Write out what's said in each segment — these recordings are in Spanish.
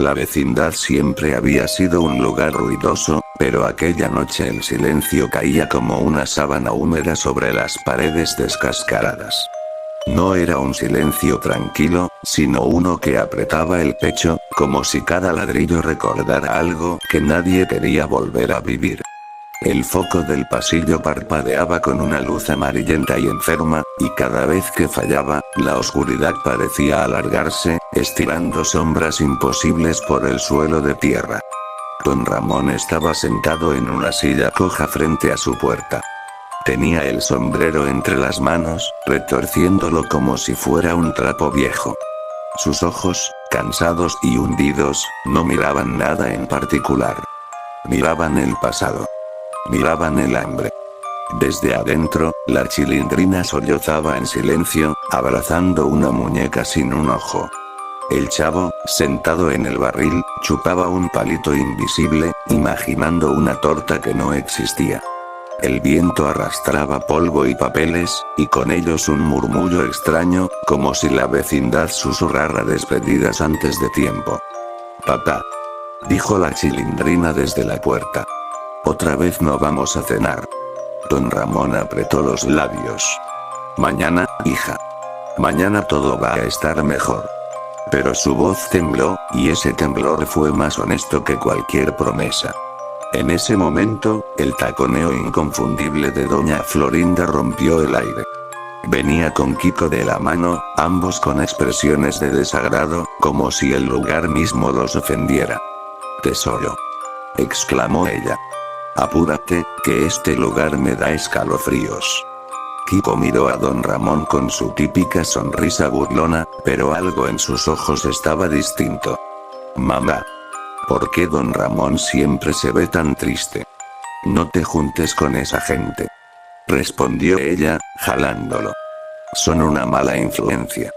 La vecindad siempre había sido un lugar ruidoso, pero aquella noche el silencio caía como una sábana húmeda sobre las paredes descascaradas. No era un silencio tranquilo, sino uno que apretaba el pecho, como si cada ladrillo recordara algo que nadie quería volver a vivir. El foco del pasillo parpadeaba con una luz amarillenta y enferma, y cada vez que fallaba, la oscuridad parecía alargarse, estirando sombras imposibles por el suelo de tierra. Don Ramón estaba sentado en una silla coja frente a su puerta. Tenía el sombrero entre las manos, retorciéndolo como si fuera un trapo viejo. Sus ojos, cansados y hundidos, no miraban nada en particular. Miraban el pasado. Miraban el hambre. Desde adentro, la Chilindrina sollozaba en silencio, abrazando una muñeca sin un ojo. El chavo, sentado en el barril, chupaba un palito invisible, imaginando una torta que no existía. El viento arrastraba polvo y papeles, y con ellos un murmullo extraño, como si la vecindad susurrara despedidas antes de tiempo. «Papá», dijo la Chilindrina desde la puerta. «Otra vez no vamos a cenar». Don Ramón apretó los labios. «Mañana, hija. Mañana todo va a estar mejor». Pero su voz tembló, y ese temblor fue más honesto que cualquier promesa. En ese momento, el taconeo inconfundible de doña Florinda rompió el aire. Venía con Kiko de la mano, ambos con expresiones de desagrado, como si el lugar mismo los ofendiera. «Tesoro», exclamó ella. «Apúrate, que este lugar me da escalofríos». Kiko miró a don Ramón con su típica sonrisa burlona, pero algo en sus ojos estaba distinto. «Mamá. ¿Por qué don Ramón siempre se ve tan triste? No te juntes con esa gente», respondió ella, jalándolo. «Son una mala influencia».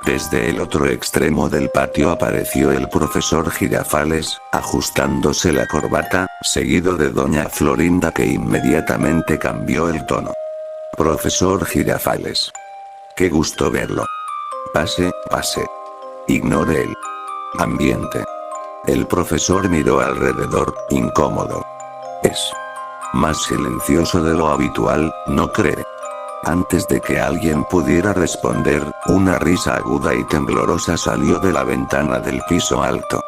Desde el otro extremo del patio apareció el profesor Girafales, ajustándose la corbata, seguido de doña Florinda, que inmediatamente cambió el tono. «Profesor Girafales. Qué gusto verlo. Pase, pase. Ignore el ambiente». El profesor miró alrededor, incómodo. «Es más silencioso de lo habitual, ¿no cree?». Antes de que alguien pudiera responder, una risa aguda y temblorosa salió de la ventana del piso alto.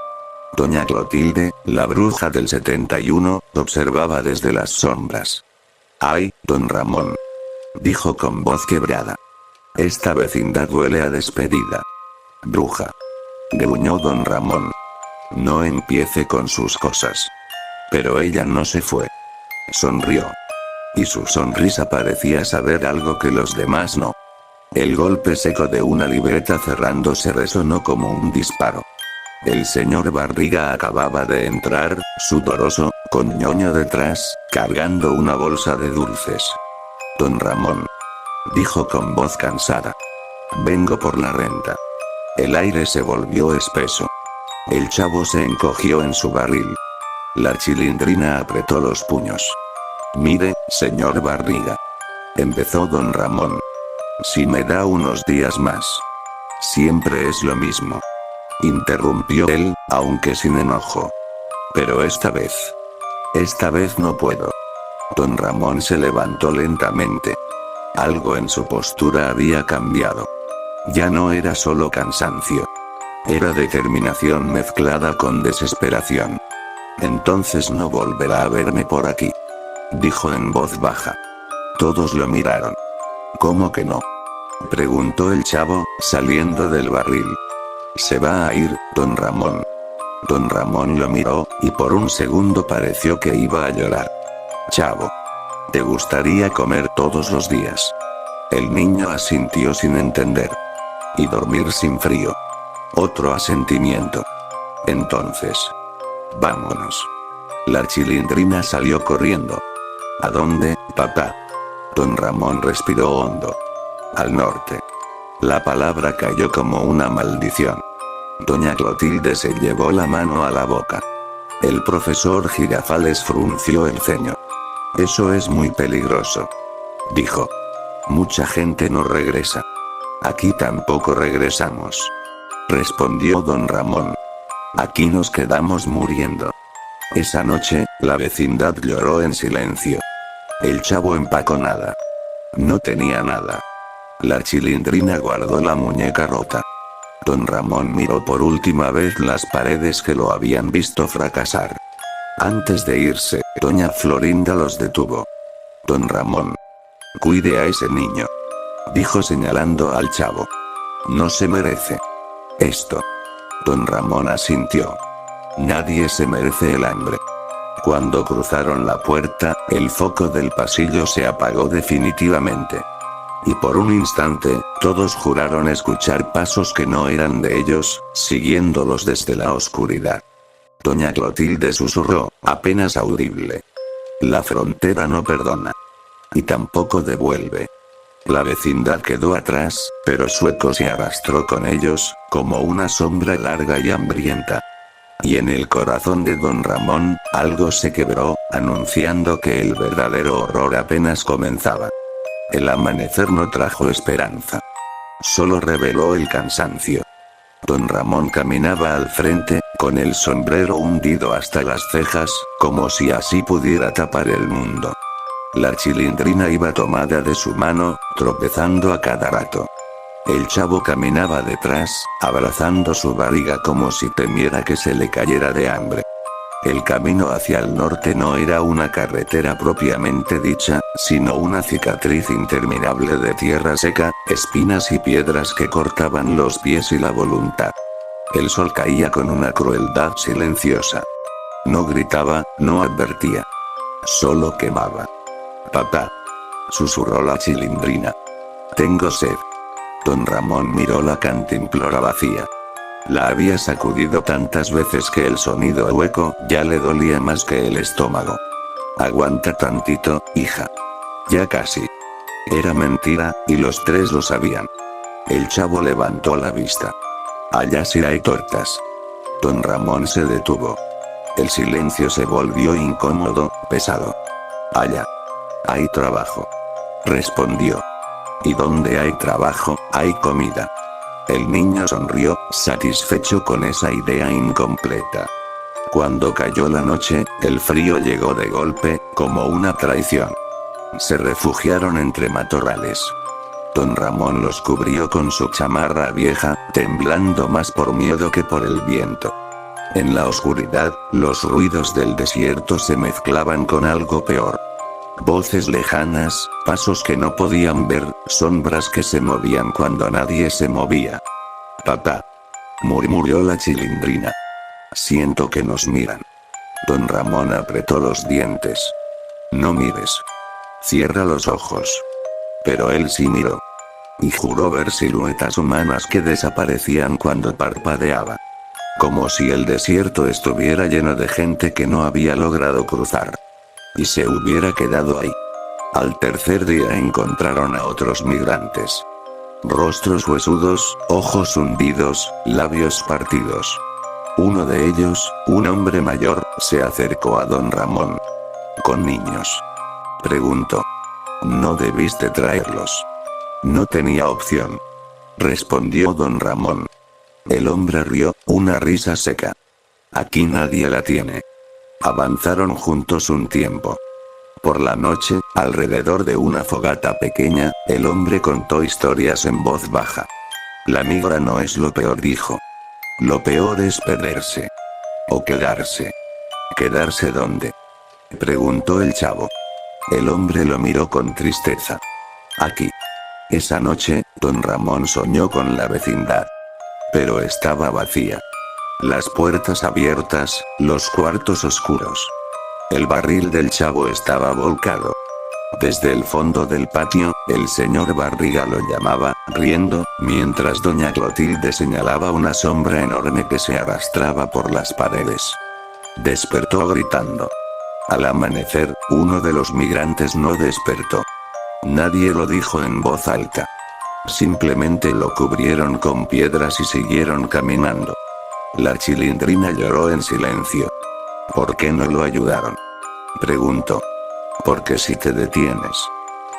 Doña Clotilde, la bruja del 71, observaba desde las sombras. «Ay, don Ramón», dijo con voz quebrada. «Esta vecindad huele a despedida». «Bruja», gruñó don Ramón. «No empiece con sus cosas». Pero ella no se fue. Sonrió. Y su sonrisa parecía saber algo que los demás no. El golpe seco de una libreta cerrándose resonó como un disparo. El señor Barriga acababa de entrar, sudoroso, con ñoño detrás, cargando una bolsa de dulces. «Don Ramón», dijo con voz cansada. «Vengo por la renta». El aire se volvió espeso. El chavo se encogió en su barril. La Chilindrina apretó los puños. «Mire, señor Barriga», empezó don Ramón. «Si me da unos días más». «Siempre es lo mismo», interrumpió él, aunque sin enojo. «Pero esta vez no puedo». Don Ramón se levantó lentamente. Algo en su postura había cambiado. Ya no era solo cansancio. Era determinación mezclada con desesperación. «Entonces no volverá a verme por aquí», dijo en voz baja. Todos lo miraron. «¿Cómo que no?», preguntó el chavo, saliendo del barril. «Se va a ir, don Ramón». Don Ramón lo miró, y por un segundo pareció que iba a llorar. «Chavo, ¿te gustaría comer todos los días?». El niño asintió sin entender. «Y dormir sin frío». Otro asentimiento. «Entonces, vámonos». La Chilindrina salió corriendo. «¿A dónde, papá?». Don Ramón respiró hondo. «Al norte». La palabra cayó como una maldición. Doña Clotilde se llevó la mano a la boca. El profesor Girafales frunció el ceño. «Eso es muy peligroso», dijo. «Mucha gente no regresa». «Aquí tampoco regresamos», respondió don Ramón. Aquí nos quedamos muriendo. Esa noche, la vecindad lloró en silencio. El chavo empacó nada. No tenía nada. La Chilindrina guardó la muñeca rota. Don Ramón miró por última vez las paredes que lo habían visto fracasar. Antes de irse, doña Florinda los detuvo. Don Ramón. Cuide a ese niño, dijo señalando al chavo. No se merece esto. Don Ramón asintió. Nadie se merece el hambre. Cuando cruzaron la puerta, el foco del pasillo se apagó definitivamente. Y por un instante, todos juraron escuchar pasos que no eran de ellos, siguiéndolos desde la oscuridad. Doña Clotilde susurró, apenas audible. La frontera no perdona. Y tampoco devuelve. La vecindad quedó atrás, pero Sueco se arrastró con ellos, como una sombra larga y hambrienta. Y en el corazón de don Ramón, algo se quebró, anunciando que el verdadero horror apenas comenzaba. El amanecer no trajo esperanza. Solo reveló el cansancio. Don Ramón caminaba al frente, con el sombrero hundido hasta las cejas, como si así pudiera tapar el mundo. La Chilindrina iba tomada de su mano, tropezando a cada rato. El chavo caminaba detrás, abrazando su barriga como si temiera que se le cayera de hambre. El camino hacia el norte no era una carretera propiamente dicha, sino una cicatriz interminable de tierra seca, espinas y piedras que cortaban los pies y la voluntad. El sol caía con una crueldad silenciosa. No gritaba, no advertía. Solo quemaba. Papá, susurró la Chilindrina. Tengo sed. Don Ramón miró la cantimplora vacía. La había sacudido tantas veces que el sonido hueco ya le dolía más que el estómago. Aguanta tantito, hija. Ya casi. Era mentira, y los tres lo sabían. El chavo levantó la vista. Allá sí hay tortas. Don Ramón se detuvo. El silencio se volvió incómodo, pesado. Allá hay trabajo, respondió. Y donde hay trabajo, hay comida. El niño sonrió, satisfecho con esa idea incompleta. Cuando cayó la noche, el frío llegó de golpe, como una traición. Se refugiaron entre matorrales. Don Ramón los cubrió con su chamarra vieja, temblando más por miedo que por el viento. En la oscuridad, los ruidos del desierto se mezclaban con algo peor. Voces lejanas, pasos que no podían ver, sombras que se movían cuando nadie se movía. Papá, murmuró la Chilindrina. Siento que nos miran. Don Ramón apretó los dientes. No mires. Cierra los ojos. Pero él sí miró. Y juró ver siluetas humanas que desaparecían cuando parpadeaba. Como si el desierto estuviera lleno de gente que no había logrado cruzar. Y se hubiera quedado ahí. Al tercer día encontraron a otros migrantes. Rostros huesudos, ojos hundidos, labios partidos. Uno de ellos, un hombre mayor, se acercó a don Ramón. ¿Con niños?, preguntó. No debiste traerlos. No tenía opción, respondió don Ramón. El hombre rió, una risa seca. Aquí nadie la tiene. Avanzaron juntos un tiempo. Por la noche, alrededor de una fogata pequeña, el hombre contó historias en voz baja. La migra no es lo peor, dijo. Lo peor es perderse. O quedarse. ¿Quedarse dónde?, preguntó el chavo. El hombre lo miró con tristeza. Aquí. Esa noche, don Ramón soñó con la vecindad. Pero estaba vacía. Las puertas abiertas, los cuartos oscuros. El barril del chavo estaba volcado. Desde el fondo del patio, el señor Barriga lo llamaba, riendo, mientras doña Clotilde señalaba una sombra enorme que se arrastraba por las paredes. Despertó gritando. Al amanecer, uno de los migrantes no despertó. Nadie lo dijo en voz alta. Simplemente lo cubrieron con piedras y siguieron caminando. La Chilindrina lloró en silencio. ¿Por qué no lo ayudaron?, preguntó. Porque si te detienes,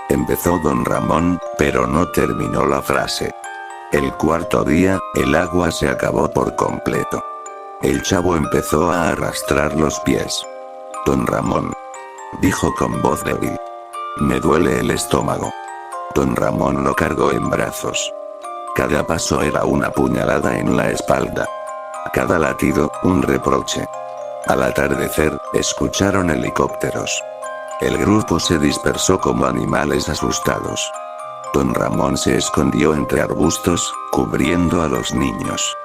empezó don Ramón, pero no terminó la frase. El cuarto día, el agua se acabó por completo. El chavo empezó a arrastrar los pies. Don Ramón, dijo con voz débil. Me duele el estómago. Don Ramón lo cargó en brazos. Cada paso era una puñalada en la espalda. Cada latido, un reproche. Al atardecer, escucharon helicópteros. El grupo se dispersó como animales asustados. Don Ramón se escondió entre arbustos, cubriendo a los niños.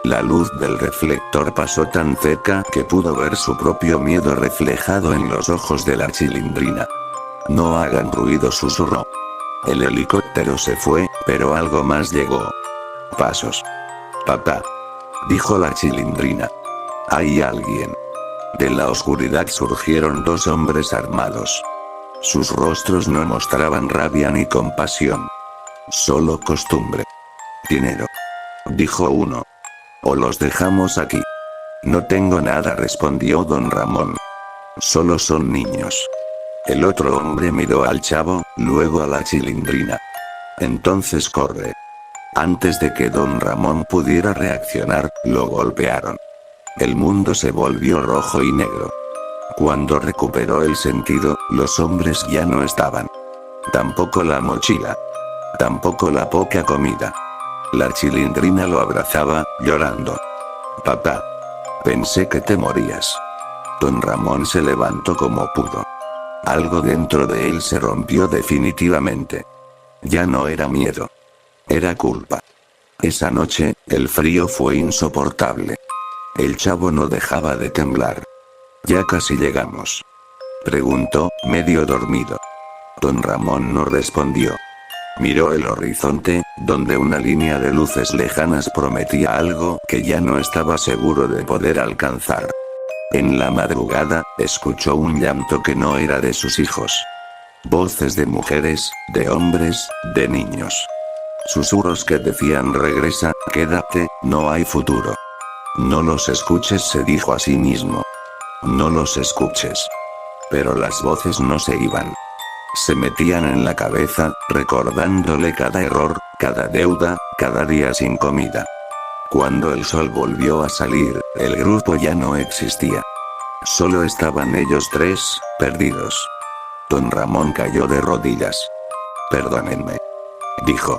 La luz del reflector pasó tan cerca que pudo ver su propio miedo reflejado en los ojos de la Chilindrina. No hagan ruido, susurró. El helicóptero se fue, pero algo más llegó. Pasos. Papá, dijo la Chilindrina. Hay alguien. De la oscuridad surgieron dos hombres armados. Sus rostros no mostraban rabia ni compasión. Solo costumbre. Dinero. Dijo uno. O los dejamos aquí. No tengo nada, respondió don Ramón. Solo son niños. El otro hombre miró al chavo, luego a la Chilindrina. Entonces corre. Antes de que don Ramón pudiera reaccionar, lo golpearon. El mundo se volvió rojo y negro. Cuando recuperó el sentido, los hombres ya no estaban. Tampoco la mochila. Tampoco la poca comida. La Chilindrina lo abrazaba, llorando. Papá. Pensé que te morías. Don Ramón se levantó como pudo. Algo dentro de él se rompió definitivamente. Ya no era miedo. Era culpa. Esa noche, el frío fue insoportable. El chavo no dejaba de temblar. ¿Ya casi llegamos?, preguntó, medio dormido. Don Ramón no respondió. Miró el horizonte, donde una línea de luces lejanas prometía algo que ya no estaba seguro de poder alcanzar. En la madrugada, escuchó un llanto que no era de sus hijos. Voces de mujeres, de hombres, de niños. Susurros que decían: regresa, quédate, no hay futuro. No los escuches, se dijo a sí mismo. No los escuches. Pero las voces no se iban. Se metían en la cabeza, recordándole cada error, cada deuda, cada día sin comida. Cuando el sol volvió a salir, el grupo ya no existía. Solo estaban ellos tres, perdidos. Don Ramón cayó de rodillas. Perdónenme, dijo.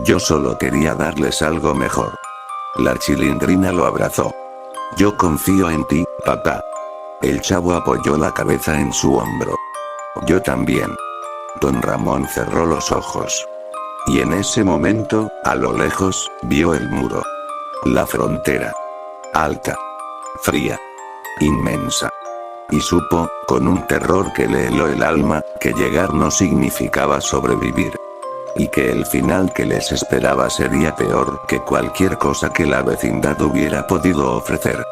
Yo solo quería darles algo mejor. La Chilindrina lo abrazó. Yo confío en ti, papá. El chavo apoyó la cabeza en su hombro. Yo también. Don Ramón cerró los ojos. Y en ese momento, a lo lejos, vio el muro. La frontera. Alta. Fría. Inmensa. Y supo, con un terror que le heló el alma, que llegar no significaba sobrevivir. Y que el final que les esperaba sería peor que cualquier cosa que la vecindad hubiera podido ofrecer.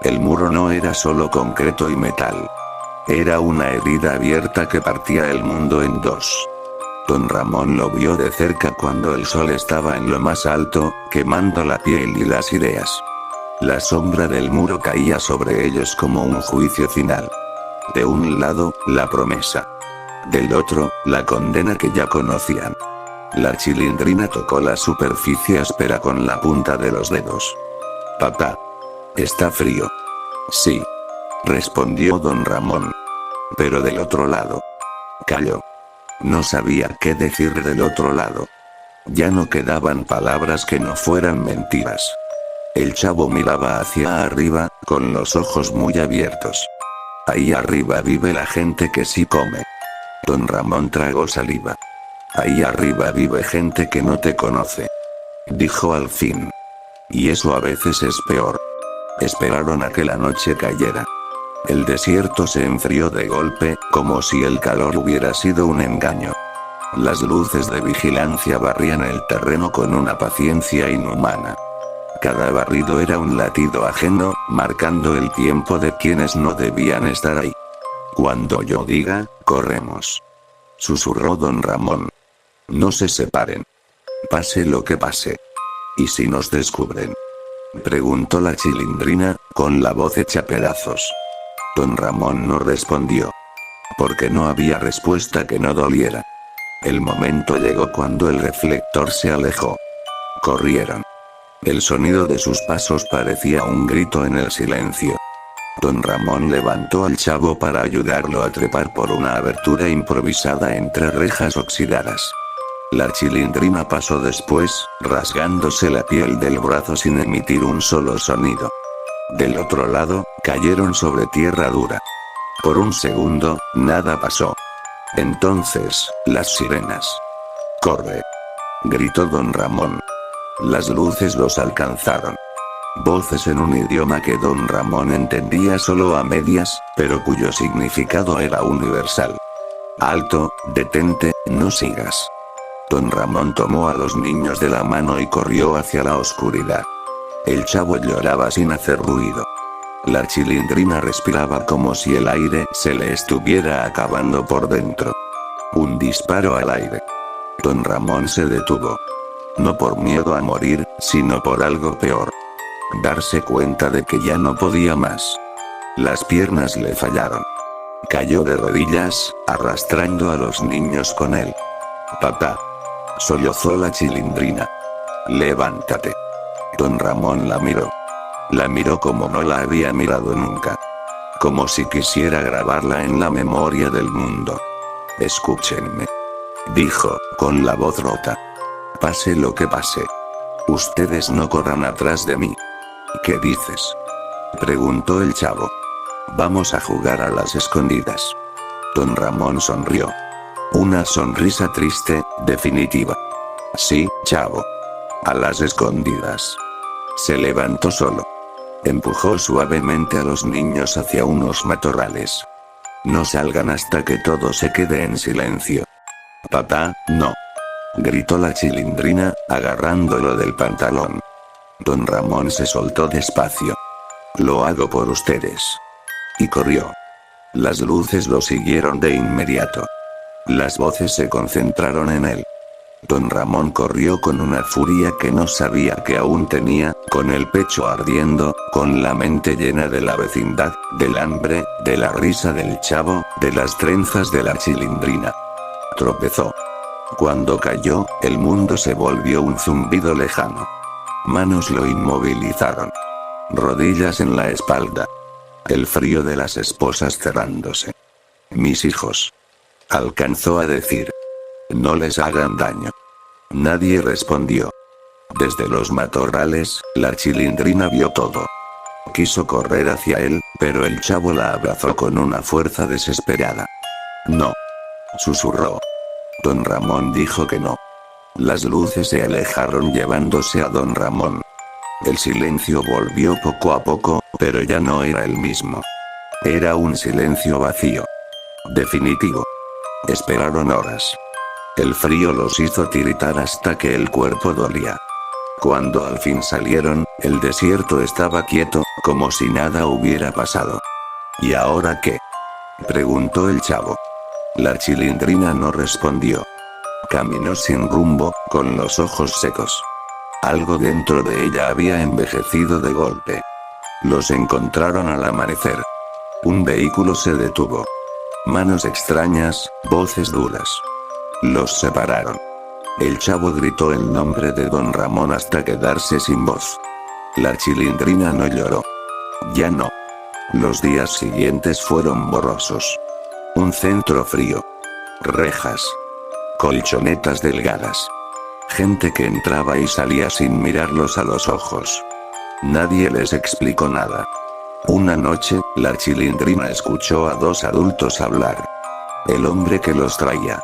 El muro no era solo concreto y metal. Era una herida abierta que partía el mundo en dos. Don Ramón lo vio de cerca cuando el sol estaba en lo más alto, quemando la piel y las ideas. La sombra del muro caía sobre ellos como un juicio final. De un lado, la promesa. Del otro, la condena que ya conocían. La Chilindrina tocó la superficie áspera con la punta de los dedos. Papá. Está frío. Sí. Respondió don Ramón. Pero del otro lado. Calló. No sabía qué decir del otro lado. Ya no quedaban palabras que no fueran mentiras. El chavo miraba hacia arriba, con los ojos muy abiertos. Ahí arriba vive la gente que sí come. Don Ramón tragó saliva. Ahí arriba vive gente que no te conoce. Dijo al fin. Y eso a veces es peor. Esperaron a que la noche cayera. El desierto se enfrió de golpe, como si el calor hubiera sido un engaño. Las luces de vigilancia barrían el terreno con una paciencia inhumana. Cada barrido era un latido ajeno, marcando el tiempo de quienes no debían estar ahí. Cuando yo diga, corremos. Susurró don Ramón. No se separen. Pase lo que pase. ¿Y si nos descubren?, preguntó la Chilindrina, con la voz hecha pedazos. Don Ramón no respondió. Porque no había respuesta que no doliera. El momento llegó cuando el reflector se alejó. Corrieron. El sonido de sus pasos parecía un grito en el silencio. Don Ramón levantó al chavo para ayudarlo a trepar por una abertura improvisada entre rejas oxidadas. La Chilindrina pasó después, rasgándose la piel del brazo sin emitir un solo sonido. Del otro lado, cayeron sobre tierra dura. Por un segundo, nada pasó. Entonces, las sirenas. ¡Corre!, gritó Don Ramón. Las luces los alcanzaron. Voces en un idioma que Don Ramón entendía solo a medias, pero cuyo significado era universal. Alto, detente, no sigas. Don Ramón tomó a los niños de la mano y corrió hacia la oscuridad. El chavo lloraba sin hacer ruido. La Chilindrina respiraba como si el aire se le estuviera acabando por dentro. Un disparo al aire. Don Ramón se detuvo. No por miedo a morir, sino por algo peor. Darse cuenta de que ya no podía más. Las piernas le fallaron. Cayó de rodillas, arrastrando a los niños con él. «Papá», sollozó la Chilindrina. «Levántate». Don Ramón la miró. La miró como no la había mirado nunca. Como si quisiera grabarla en la memoria del mundo. «Escúchenme», dijo, con la voz rota. «Pase lo que pase. Ustedes no corran atrás de mí». «¿Qué dices?», preguntó el chavo. «Vamos a jugar a las escondidas». Don Ramón sonrió. Una sonrisa triste, definitiva. «Sí, chavo. A las escondidas». Se levantó solo. Empujó suavemente a los niños hacia unos matorrales. «No salgan hasta que todo se quede en silencio». «Papá, no», gritó la Chilindrina, agarrándolo del pantalón. Don Ramón se soltó despacio. «Lo hago por ustedes». Y corrió. Las luces lo siguieron de inmediato. Las voces se concentraron en él. Don Ramón corrió con una furia que no sabía que aún tenía, con el pecho ardiendo, con la mente llena de la vecindad, del hambre, de la risa del chavo, de las trenzas de la Chilindrina. Tropezó. Cuando cayó, el mundo se volvió un zumbido lejano. Manos lo inmovilizaron. Rodillas en la espalda. El frío de las esposas cerrándose. «Mis hijos», alcanzó a decir. «No les hagan daño». Nadie respondió. Desde los matorrales, la Chilindrina vio todo. Quiso correr hacia él, pero el chavo la abrazó con una fuerza desesperada. «No», susurró. Don Ramón dijo que no. Las luces se alejaron llevándose a Don Ramón. El silencio volvió poco a poco, pero ya no era el mismo. Era un silencio vacío. Definitivo. Esperaron horas. El frío los hizo tiritar hasta que el cuerpo dolía. Cuando al fin salieron, el desierto estaba quieto, como si nada hubiera pasado. «¿Y ahora qué?», preguntó el chavo. La Chilindrina no respondió. Caminó sin rumbo, con los ojos secos. Algo dentro de ella había envejecido de golpe. Los encontraron al amanecer. Un vehículo se detuvo. Manos extrañas, voces duras. Los separaron. El chavo gritó el nombre de Don Ramón hasta quedarse sin voz. La Chilindrina no lloró. Ya no. Los días siguientes fueron borrosos. Un centro frío. Rejas. Colchonetas delgadas. Gente que entraba y salía sin mirarlos a los ojos. Nadie les explicó nada. Una noche, la Chilindrina escuchó a dos adultos hablar. «El hombre que los traía»,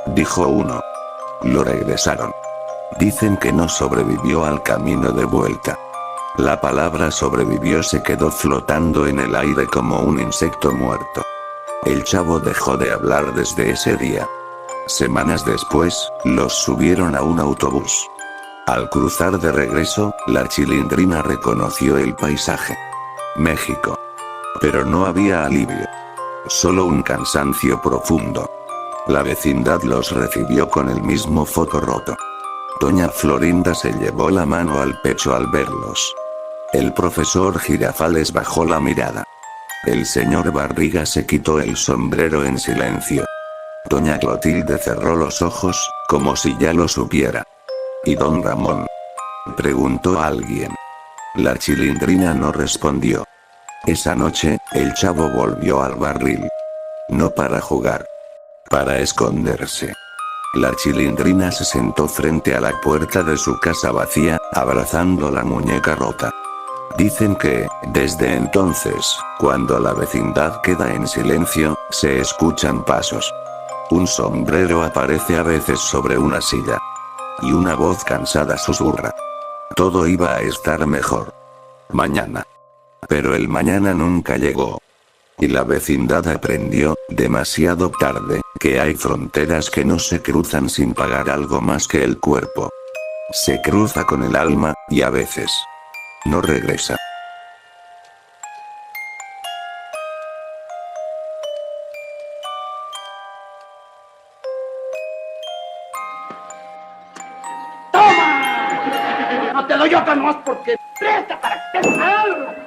dijo uno. «Lo regresaron. Dicen que no sobrevivió al camino de vuelta». La palabra sobrevivió se quedó flotando en el aire como un insecto muerto. El chavo dejó de hablar desde ese día. Semanas después, los subieron a un autobús. Al cruzar de regreso, la Chilindrina reconoció el paisaje. México. Pero no había alivio. Solo un cansancio profundo. La vecindad los recibió con el mismo foco roto. Doña Florinda se llevó la mano al pecho al verlos. El profesor Girafales bajó la mirada. El señor Barriga se quitó el sombrero en silencio. Doña Clotilde cerró los ojos, como si ya lo supiera. Y don Ramón. Preguntó alguien. La Chilindrina no respondió. Esa noche, el chavo volvió al barril. No para jugar. Para esconderse. La Chilindrina se sentó frente a la puerta de su casa vacía, abrazando la muñeca rota. Dicen que, desde entonces, cuando la vecindad queda en silencio, se escuchan pasos. Un sombrero aparece a veces sobre una silla. Y una voz cansada susurra. Todo iba a estar mejor. Mañana. Pero el mañana nunca llegó. Y la vecindad aprendió, demasiado tarde, que hay fronteras que no se cruzan sin pagar algo más que el cuerpo. Se cruza con el alma, y a veces no regresa. ¡Toma! No te doy otra más porque presta para que te salga.